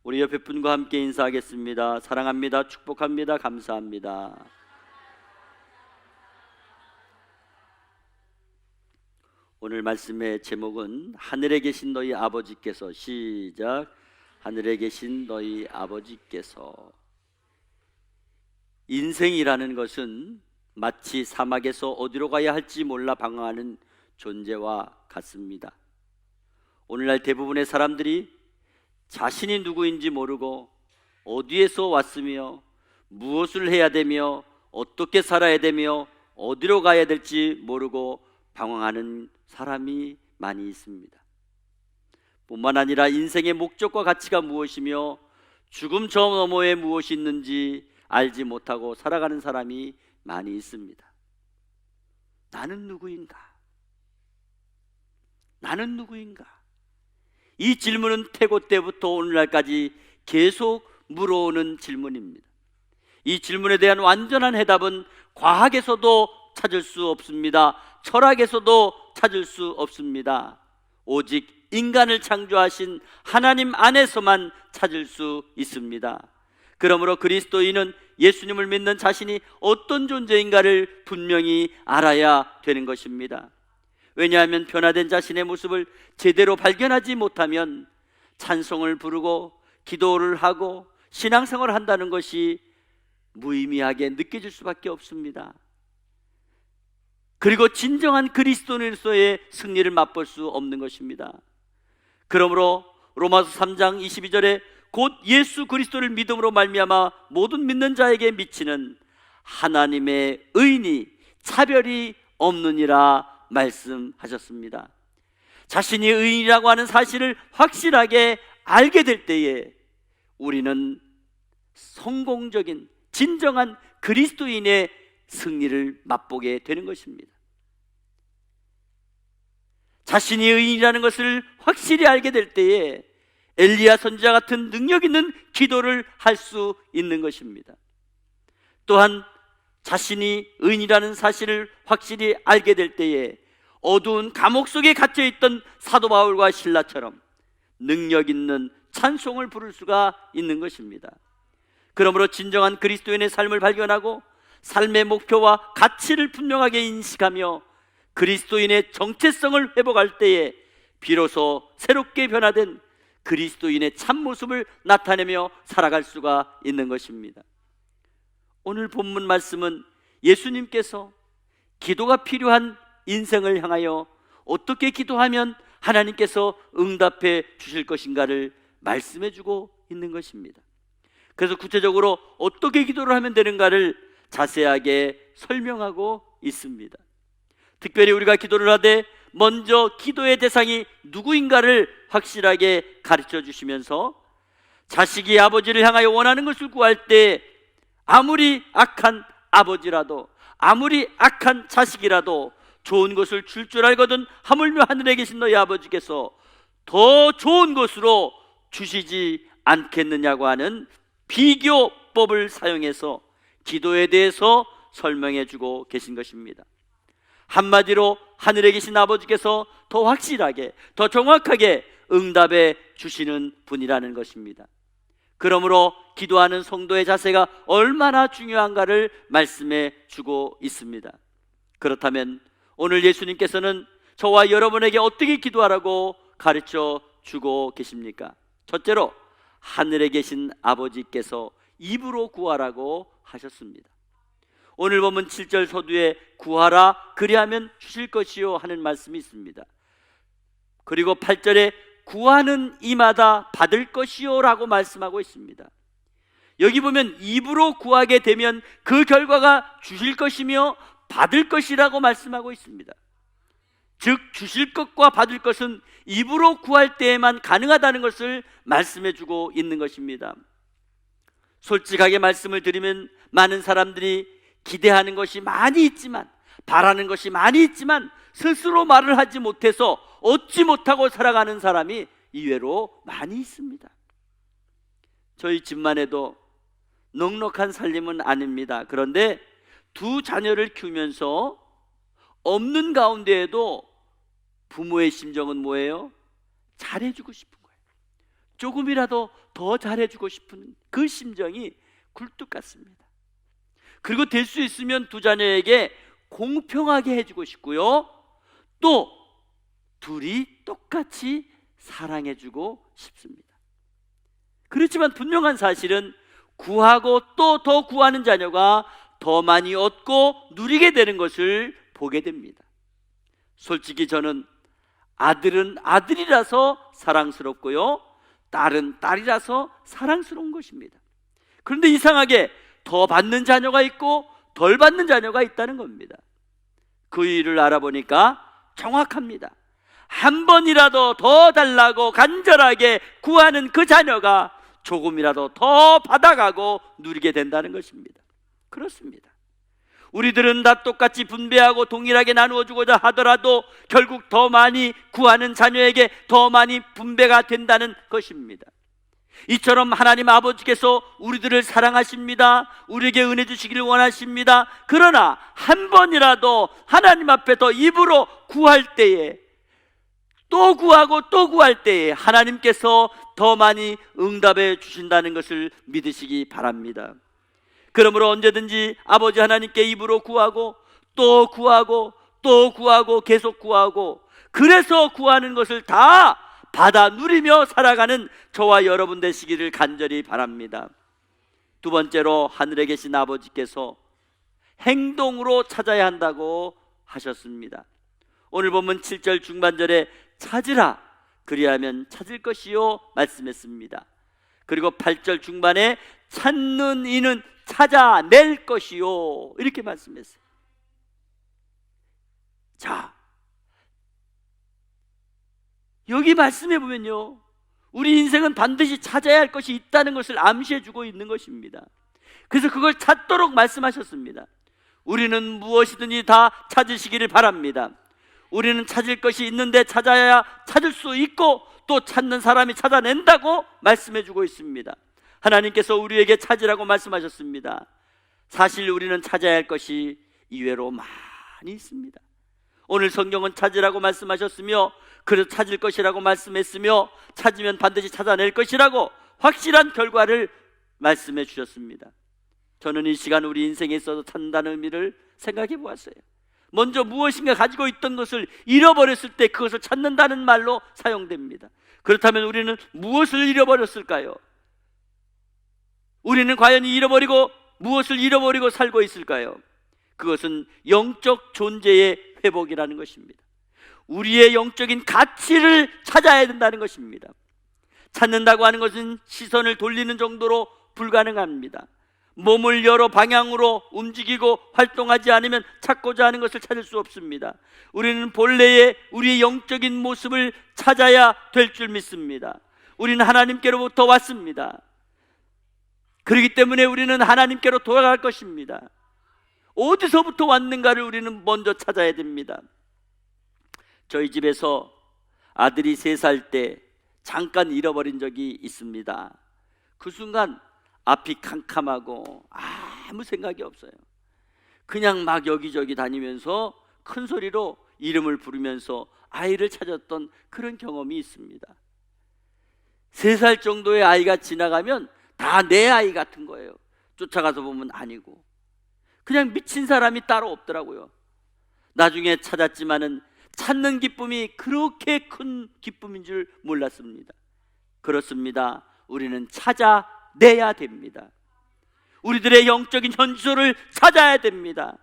우리 옆에 분과 함께 인사하겠습니다. 사랑합니다. 축복합니다. 감사합니다. 오늘 말씀의 제목은 하늘에 계신 너희 아버지께서, 시작. 하늘에 계신 너희 아버지께서. 인생이라는 것은 마치 사막에서 어디로 가야 할지 몰라 방황하는 존재와 같습니다. 오늘날 대부분의 사람들이 자신이 누구인지 모르고 어디에서 왔으며 무엇을 해야 되며 어떻게 살아야 되며 어디로 가야 될지 모르고 방황하는 사람이 많이 있습니다. 뿐만 아니라 인생의 목적과 가치가 무엇이며 죽음 저 너머에 무엇이 있는지 알지 못하고 살아가는 사람이 많이 있습니다. 나는 누구인가? 나는 누구인가? 이 질문은 태고 때부터 오늘날까지 계속 물어오는 질문입니다. 이 질문에 대한 완전한 해답은 과학에서도 찾을 수 없습니다. 철학에서도 찾을 수 없습니다. 오직 인간을 창조하신 하나님 안에서만 찾을 수 있습니다. 그러므로 그리스도인은 예수님을 믿는 자신이 어떤 존재인가를 분명히 알아야 되는 것입니다. 왜냐하면 변화된 자신의 모습을 제대로 발견하지 못하면 찬송을 부르고 기도를 하고 신앙생활을 한다는 것이 무의미하게 느껴질 수밖에 없습니다. 그리고 진정한 그리스도인으로서의 승리를 맛볼 수 없는 것입니다. 그러므로 로마서 3장 22절에 곧 예수 그리스도를 믿음으로 말미암아 모든 믿는 자에게 미치는 하나님의 의인이 차별이 없느니라 말씀하셨습니다. 자신이 의인이라고 하는 사실을 확실하게 알게 될 때에 우리는 성공적인 진정한 그리스도인의 승리를 맛보게 되는 것입니다. 자신이 의인이라는 것을 확실히 알게 될 때에 엘리야 선지자 같은 능력 있는 기도를 할 수 있는 것입니다. 또한 자신이 의인이라는 사실을 확실히 알게 될 때에 어두운 감옥 속에 갇혀있던 사도 바울과 실라처럼 능력 있는 찬송을 부를 수가 있는 것입니다. 그러므로 진정한 그리스도인의 삶을 발견하고 삶의 목표와 가치를 분명하게 인식하며 그리스도인의 정체성을 회복할 때에 비로소 새롭게 변화된 그리스도인의 참모습을 나타내며 살아갈 수가 있는 것입니다. 오늘 본문 말씀은 예수님께서 기도가 필요한 인생을 향하여 어떻게 기도하면 하나님께서 응답해 주실 것인가를 말씀해 주고 있는 것입니다. 그래서 구체적으로 어떻게 기도를 하면 되는가를 자세하게 설명하고 있습니다. 특별히 우리가 기도를 하되 먼저 기도의 대상이 누구인가를 확실하게 가르쳐 주시면서 자식이 아버지를 향하여 원하는 것을 구할 때 아무리 악한 아버지라도 아무리 악한 자식이라도 좋은 것을 줄 알거든 하물며 하늘에 계신 너희 아버지께서 더 좋은 것으로 주시지 않겠느냐고 하는 비교법을 사용해서 기도에 대해서 설명해 주고 계신 것입니다. 한마디로 하늘에 계신 아버지께서 더 확실하게 더 정확하게 응답해 주시는 분이라는 것입니다. 그러므로 기도하는 성도의 자세가 얼마나 중요한가를 말씀해 주고 있습니다. 그렇다면 오늘 예수님께서는 저와 여러분에게 어떻게 기도하라고 가르쳐 주고 계십니까? 첫째로 하늘에 계신 아버지께서 입으로 구하라고 하셨습니다. 오늘 보면 7절 서두에 구하라 그리하면 주실 것이요 하는 말씀이 있습니다. 그리고 8절에 구하는 이마다 받을 것이요 라고 말씀하고 있습니다. 여기 보면 입으로 구하게 되면 그 결과가 주실 것이며 받을 것이라고 말씀하고 있습니다. 즉 주실 것과 받을 것은 입으로 구할 때에만 가능하다는 것을 말씀해 주고 있는 것입니다. 솔직하게 말씀을 드리면 많은 사람들이 기대하는 것이 많이 있지만 바라는 것이 많이 있지만 스스로 말을 하지 못해서 얻지 못하고 살아가는 사람이 이외로 많이 있습니다. 저희 집만 해도 넉넉한 살림은 아닙니다. 그런데 두 자녀를 키우면서 없는 가운데에도 부모의 심정은 뭐예요? 잘해주고 싶은 거예요. 조금이라도 더 잘해주고 싶은 그 심정이 굴뚝 같습니다. 그리고 될 수 있으면 두 자녀에게 공평하게 해주고 싶고요, 또 둘이 똑같이 사랑해주고 싶습니다. 그렇지만 분명한 사실은 구하고 또 더 구하는 자녀가 더 많이 얻고 누리게 되는 것을 보게 됩니다. 솔직히 저는 아들은 아들이라서 사랑스럽고요, 딸은 딸이라서 사랑스러운 것입니다. 그런데 이상하게 더 받는 자녀가 있고 덜 받는 자녀가 있다는 겁니다. 그 이유를 알아보니까 정확합니다. 한 번이라도 더 달라고 간절하게 구하는 그 자녀가 조금이라도 더 받아가고 누리게 된다는 것입니다. 그렇습니다. 우리들은 다 똑같이 분배하고 동일하게 나누어주고자 하더라도 결국 더 많이 구하는 자녀에게 더 많이 분배가 된다는 것입니다. 이처럼 하나님 아버지께서 우리들을 사랑하십니다. 우리에게 은혜 주시기를 원하십니다. 그러나 한 번이라도 하나님 앞에 더 입으로 구할 때에, 또 구하고 또 구할 때에 하나님께서 더 많이 응답해 주신다는 것을 믿으시기 바랍니다. 그러므로 언제든지 아버지 하나님께 입으로 구하고 또 구하고 또 구하고 계속 구하고, 그래서 구하는 것을 다 받아 누리며 살아가는 저와 여러분 되시기를 간절히 바랍니다. 두 번째로, 하늘에 계신 아버지께서 행동으로 찾아야 한다고 하셨습니다. 오늘 본문 7절 중반절에 찾으라 그리하면 찾을 것이요 말씀했습니다. 그리고 8절 중반에 찾는 이는 찾아낼 것이요 이렇게 말씀했어요. 자, 여기 말씀해 보면요, 우리 인생은 반드시 찾아야 할 것이 있다는 것을 암시해 주고 있는 것입니다. 그래서 그걸 찾도록 말씀하셨습니다. 우리는 무엇이든지 다 찾으시기를 바랍니다. 우리는 찾을 것이 있는데 찾아야 찾을 수 있고, 또 찾는 사람이 찾아낸다고 말씀해 주고 있습니다. 하나님께서 우리에게 찾으라고 말씀하셨습니다. 사실 우리는 찾아야 할 것이 이외로 많이 있습니다. 오늘 성경은 찾으라고 말씀하셨으며, 그래서 찾을 것이라고 말씀했으며, 찾으면 반드시 찾아낼 것이라고 확실한 결과를 말씀해 주셨습니다. 저는 이 시간 우리 인생에 있어서 찾는다는 의미를 생각해 보았어요. 먼저 무엇인가 가지고 있던 것을 잃어버렸을 때 그것을 찾는다는 말로 사용됩니다. 그렇다면 우리는 무엇을 잃어버렸을까요? 우리는 과연 잃어버리고 무엇을 잃어버리고 살고 있을까요? 그것은 영적 존재의 회복이라는 것입니다. 우리의 영적인 가치를 찾아야 된다는 것입니다. 찾는다고 하는 것은 시선을 돌리는 정도로 불가능합니다. 몸을 여러 방향으로 움직이고 활동하지 않으면 찾고자 하는 것을 찾을 수 없습니다. 우리는 본래의 우리의 영적인 모습을 찾아야 될 줄 믿습니다. 우리는 하나님께로부터 왔습니다. 그렇기 때문에 우리는 하나님께로 돌아갈 것입니다. 어디서부터 왔는가를 우리는 먼저 찾아야 됩니다. 저희 집에서 아들이 3살 때 잠깐 잃어버린 적이 있습니다. 그 순간 앞이 캄캄하고 아무 생각이 없어요. 그냥 막 여기저기 다니면서 큰 소리로 이름을 부르면서 아이를 찾았던 그런 경험이 있습니다. 3살 정도의 아이가 지나가면 다 내 아이 같은 거예요. 쫓아가서 보면 아니고 그냥 미친 사람이 따로 없더라고요. 나중에 찾았지만은 찾는 기쁨이 그렇게 큰 기쁨인 줄 몰랐습니다. 그렇습니다. 우리는 찾아내야 됩니다. 우리들의 영적인 현주소를 찾아야 됩니다.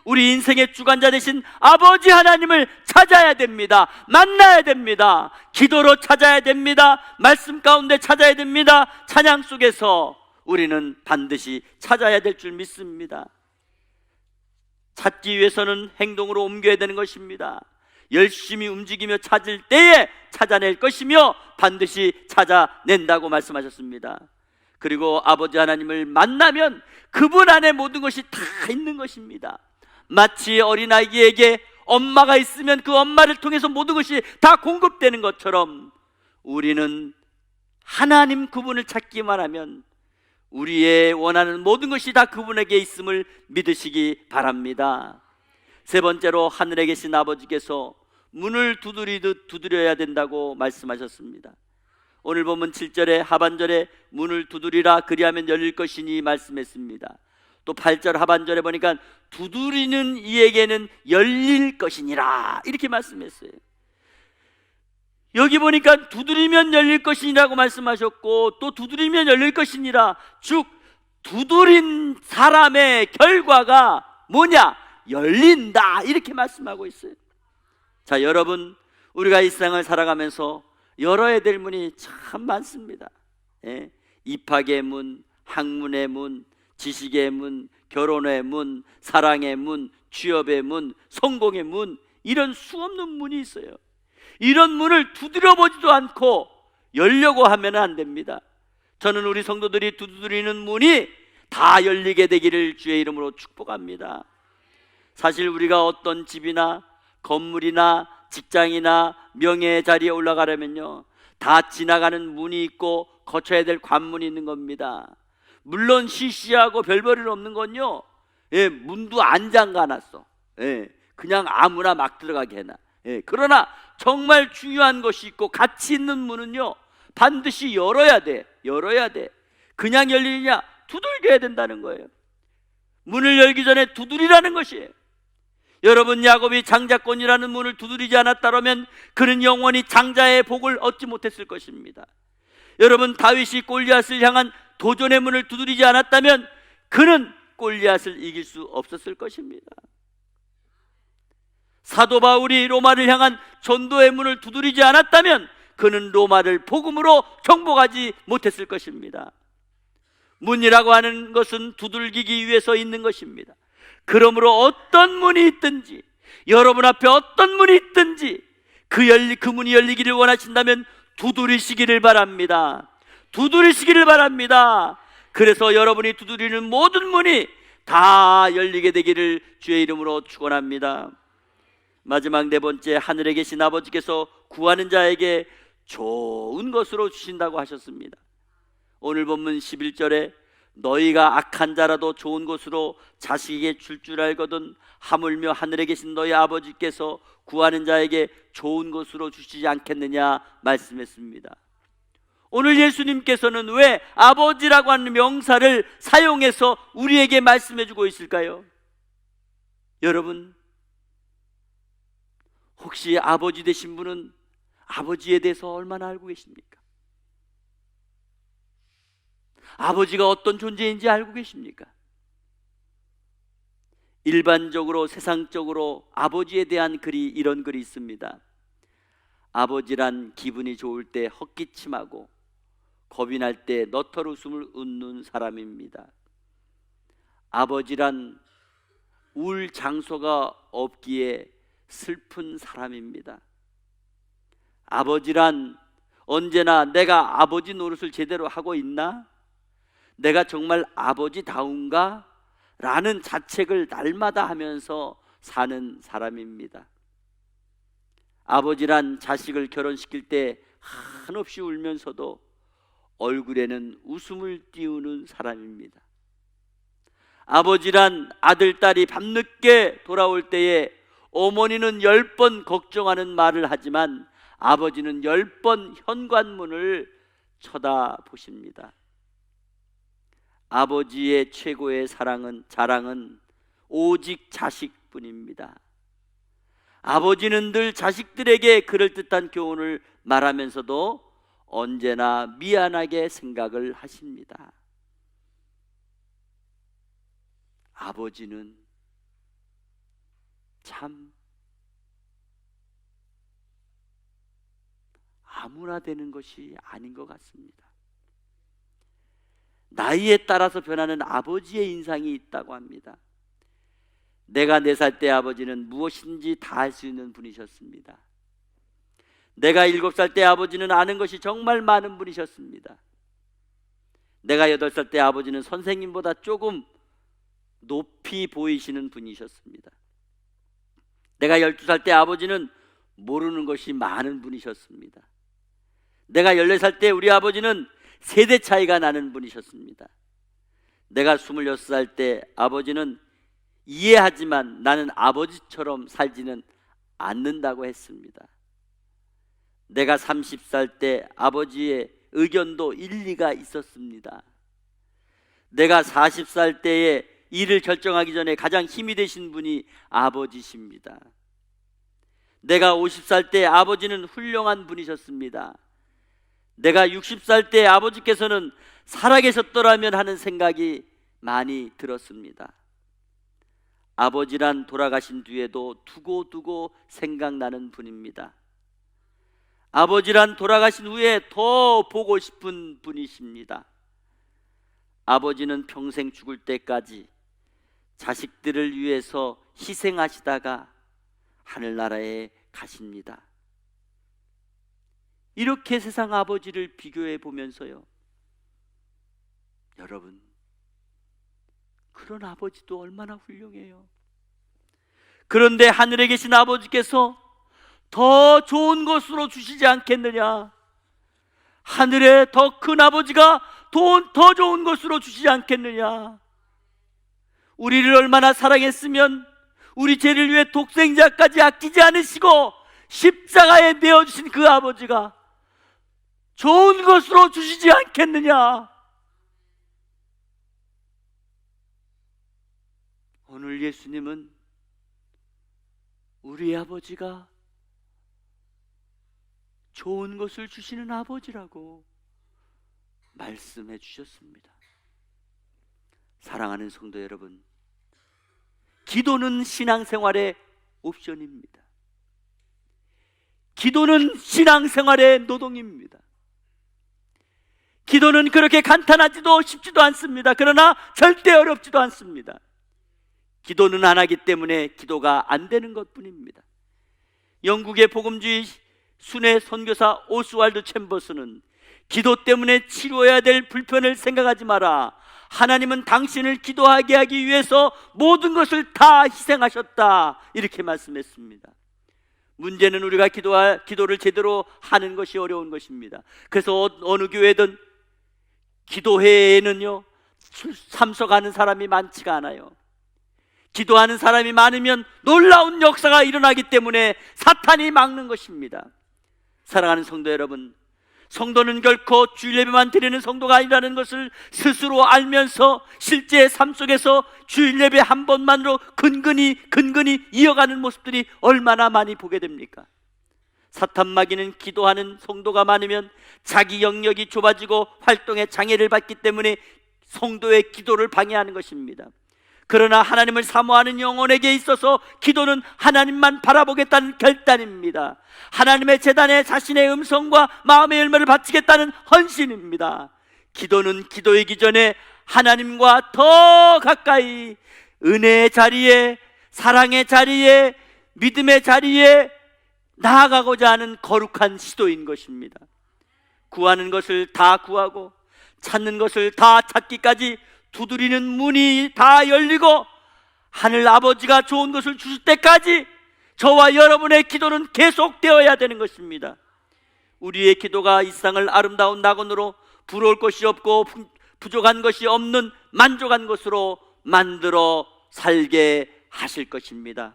우리 인생의 주관자 되신 아버지 하나님을 찾아야 됩니다. 만나야 됩니다. 기도로 찾아야 됩니다. 말씀 가운데 찾아야 됩니다. 찬양 속에서 우리는 반드시 찾아야 될 줄 믿습니다. 찾기 위해서는 행동으로 옮겨야 되는 것입니다. 열심히 움직이며 찾을 때에 찾아낼 것이며 반드시 찾아낸다고 말씀하셨습니다. 그리고 아버지 하나님을 만나면 그분 안에 모든 것이 다 있는 것입니다. 마치 어린아이에게 엄마가 있으면 그 엄마를 통해서 모든 것이 다 공급되는 것처럼 우리는 하나님 그분을 찾기만 하면 우리의 원하는 모든 것이 다 그분에게 있음을 믿으시기 바랍니다. 세 번째로, 하늘에 계신 아버지께서 문을 두드리듯 두드려야 된다고 말씀하셨습니다. 오늘 본문 7절에 하반절에 문을 두드리라 그리하면 열릴 것이니 말씀했습니다. 또 8절 하반절에 보니까 두드리는 이에게는 열릴 것이니라 이렇게 말씀했어요. 여기 보니까 두드리면 열릴 것이니라고 말씀하셨고, 또 두드리면 열릴 것이니라, 즉 두드린 사람의 결과가 뭐냐? 열린다 이렇게 말씀하고 있어요. 자, 여러분, 우리가 이 세상을 살아가면서 열어야 될 문이 참 많습니다. 예? 입학의 문, 학문의 문, 지식의 문, 결혼의 문, 사랑의 문, 취업의 문, 성공의 문, 이런 수없는 문이 있어요. 이런 문을 두드려 보지도 않고 열려고 하면 안 됩니다. 저는 우리 성도들이 두드리는 문이 다 열리게 되기를 주의 이름으로 축복합니다. 사실 우리가 어떤 집이나 건물이나 직장이나 명예의 자리에 올라가려면요, 다 지나가는 문이 있고 거쳐야 될 관문이 있는 겁니다. 물론 시시하고 별볼일 없는 건요, 문도 안 잠가놨어. 그냥 아무나 막 들어가게 해놔. 그러나 정말 중요한 것이 있고 가치 있는 문은요, 반드시 열어야 돼. 그냥 열리느냐? 두들겨야 된다는 거예요. 문을 열기 전에 두드리라는 것이에요. 여러분, 야곱이 장자권이라는 문을 두드리지 않았다면 그는 영원히 장자의 복을 얻지 못했을 것입니다. 여러분, 다윗이 골리앗을 향한 도전의 문을 두드리지 않았다면 그는 골리앗을 이길 수 없었을 것입니다. 사도 바울이 로마를 향한 전도의 문을 두드리지 않았다면 그는 로마를 복음으로 정복하지 못했을 것입니다. 문이라고 하는 것은 두들기기 위해서 있는 것입니다. 그러므로 어떤 문이 있든지, 여러분 앞에 어떤 문이 있든지 그 문이 열리기를 원하신다면 두드리시기를 바랍니다. 그래서 여러분이 두드리는 모든 문이 다 열리게 되기를 주의 이름으로 축원합니다. 마지막 네 번째, 하늘에 계신 아버지께서 구하는 자에게 좋은 것으로 주신다고 하셨습니다. 오늘 본문 11절에 너희가 악한 자라도 좋은 것으로 자식에게 줄 알거든 하물며 하늘에 계신 너희 아버지께서 구하는 자에게 좋은 것으로 주시지 않겠느냐 말씀했습니다. 오늘 예수님께서는 왜 아버지라고 하는 명사를 사용해서 우리에게 말씀해 주고 있을까요? 여러분, 혹시 아버지 되신 분은 아버지에 대해서 얼마나 알고 계십니까? 아버지가 어떤 존재인지 알고 계십니까? 일반적으로 세상적으로 아버지에 대한 글이 이런 글이 있습니다. 아버지란 기분이 좋을 때 헛기침하고 겁이 날 때 너털 웃음을 웃는 사람입니다. 아버지란 울 장소가 없기에 슬픈 사람입니다. 아버지란 언제나 내가 아버지 노릇을 제대로 하고 있나? 내가 정말 아버지다운가? 라는 자책을 날마다 하면서 사는 사람입니다. 아버지란 자식을 결혼시킬 때 한없이 울면서도 얼굴에는 웃음을 띄우는 사람입니다. 아버지란 아들, 딸이 밤늦게 돌아올 때에 어머니는 10번 걱정하는 말을 하지만 아버지는 10번 현관문을 쳐다보십니다. 아버지의 최고의 자랑은 오직 자식뿐입니다. 아버지는 늘 자식들에게 그럴듯한 교훈을 말하면서도 언제나 미안하게 생각을 하십니다. 아버지는 참 아무나 되는 것이 아닌 것 같습니다. 나이에 따라서 변하는 아버지의 인상이 있다고 합니다. 내가 4살 때 아버지는 무엇인지 다 할 수 있는 분이셨습니다. 내가 7살 때 아버지는 아는 것이 정말 많은 분이셨습니다. 내가 8살 때 아버지는 선생님보다 조금 높이 보이시는 분이셨습니다. 내가 12살 때 아버지는 모르는 것이 많은 분이셨습니다. 내가 14살 때 우리 아버지는 세대 차이가 나는 분이셨습니다. 내가 26살 때 아버지는 이해하지만 나는 아버지처럼 살지는 않는다고 했습니다. 내가 30살 때 아버지의 의견도 일리가 있었습니다. 내가 40살 때에 일을 결정하기 전에 가장 힘이 되신 분이 아버지십니다. 내가 50살 때 아버지는 훌륭한 분이셨습니다. 내가 60살 때 아버지께서는 살아계셨더라면 하는 생각이 많이 들었습니다. 아버지란 돌아가신 뒤에도 두고두고 생각나는 분입니다. 아버지란 돌아가신 후에 더 보고 싶은 분이십니다. 아버지는 평생 죽을 때까지 자식들을 위해서 희생하시다가 하늘나라에 가십니다. 이렇게 세상 아버지를 비교해 보면서요, 여러분, 그런 아버지도 얼마나 훌륭해요. 그런데 하늘에 계신 아버지께서 더 좋은 것으로 주시지 않겠느냐? 하늘에 더 큰 아버지가 더 좋은 것으로 주시지 않겠느냐? 우리를 얼마나 사랑했으면 우리 죄를 위해 독생자까지 아끼지 않으시고 십자가에 내어주신 그 아버지가 좋은 것으로 주시지 않겠느냐? 오늘 예수님은 우리 아버지가 좋은 것을 주시는 아버지라고 말씀해 주셨습니다. 사랑하는 성도 여러분, 기도는 신앙생활의 옵션입니다. 기도는 신앙생활의 노동입니다. 기도는 그렇게 간단하지도 쉽지도 않습니다. 그러나 절대 어렵지도 않습니다. 기도는 안 하기 때문에 기도가 안 되는 것뿐입니다. 영국의 복음주의 순회 선교사 오스왈드 챔버스는 기도 때문에 치료해야 될 불편을 생각하지 마라. 하나님은 당신을 기도하게 하기 위해서 모든 것을 다 희생하셨다. 이렇게 말씀했습니다. 문제는 우리가 기도를 제대로 하는 것이 어려운 것입니다. 그래서 어느 교회든 기도회에는요, 참석하는 사람이 많지가 않아요. 기도하는 사람이 많으면 놀라운 역사가 일어나기 때문에 사탄이 막는 것입니다. 사랑하는 성도 여러분, 성도는 결코 주일 예배만 드리는 성도가 아니라는 것을 스스로 알면서 실제 삶 속에서 주일 예배 한 번만으로 근근히 이어가는 모습들이 얼마나 많이 보게 됩니까? 사탄 마귀는 기도하는 성도가 많으면 자기 영역이 좁아지고 활동에 장애를 받기 때문에 성도의 기도를 방해하는 것입니다. 그러나 하나님을 사모하는 영혼에게 있어서 기도는 하나님만 바라보겠다는 결단입니다. 하나님의 제단에 자신의 음성과 마음의 열매를 바치겠다는 헌신입니다. 기도는 기도이기 전에 하나님과 더 가까이 은혜의 자리에, 사랑의 자리에, 믿음의 자리에 나아가고자 하는 거룩한 시도인 것입니다. 구하는 것을 다 구하고 찾는 것을 다 찾기까지 두드리는 문이 다 열리고 하늘 아버지가 좋은 것을 주실 때까지 저와 여러분의 기도는 계속되어야 되는 것입니다. 우리의 기도가 이 세상을 아름다운 낙원으로 부러울 것이 없고 부족한 것이 없는 만족한 것으로 만들어 살게 하실 것입니다.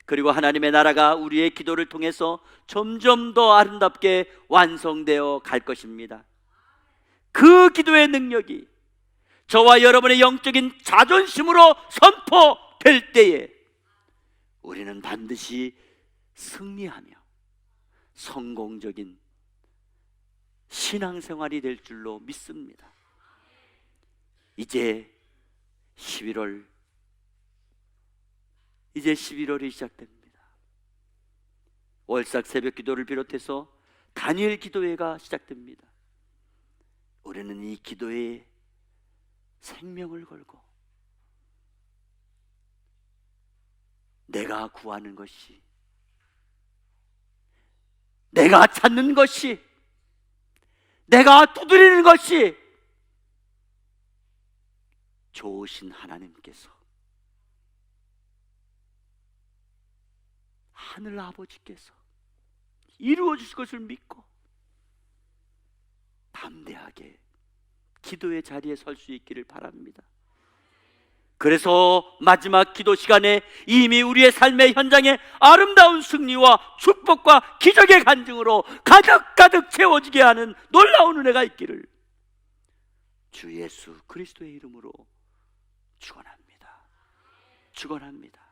그리고 하나님의 나라가 우리의 기도를 통해서 점점 더 아름답게 완성되어 갈 것입니다. 그 기도의 능력이 저와 여러분의 영적인 자존심으로 선포될 때에 우리는 반드시 승리하며 성공적인 신앙생활이 될 줄로 믿습니다. 이제 11월이 시작됩니다. 월삭 새벽 기도를 비롯해서 다니엘 기도회가 시작됩니다. 우리는 이 기도회에 생명을 걸고 내가 구하는 것이, 내가 찾는 것이, 내가 두드리는 것이 좋으신 하나님께서, 하늘 아버지께서 이루어 주실 것을 믿고 담대하게 기도의 자리에 설 수 있기를 바랍니다. 그래서 마지막 기도 시간에 이미 우리의 삶의 현장에 아름다운 승리와 축복과 기적의 간증으로 가득가득 채워지게 하는 놀라운 은혜가 있기를 주 예수 그리스도의 이름으로 축원합니다. 축원합니다.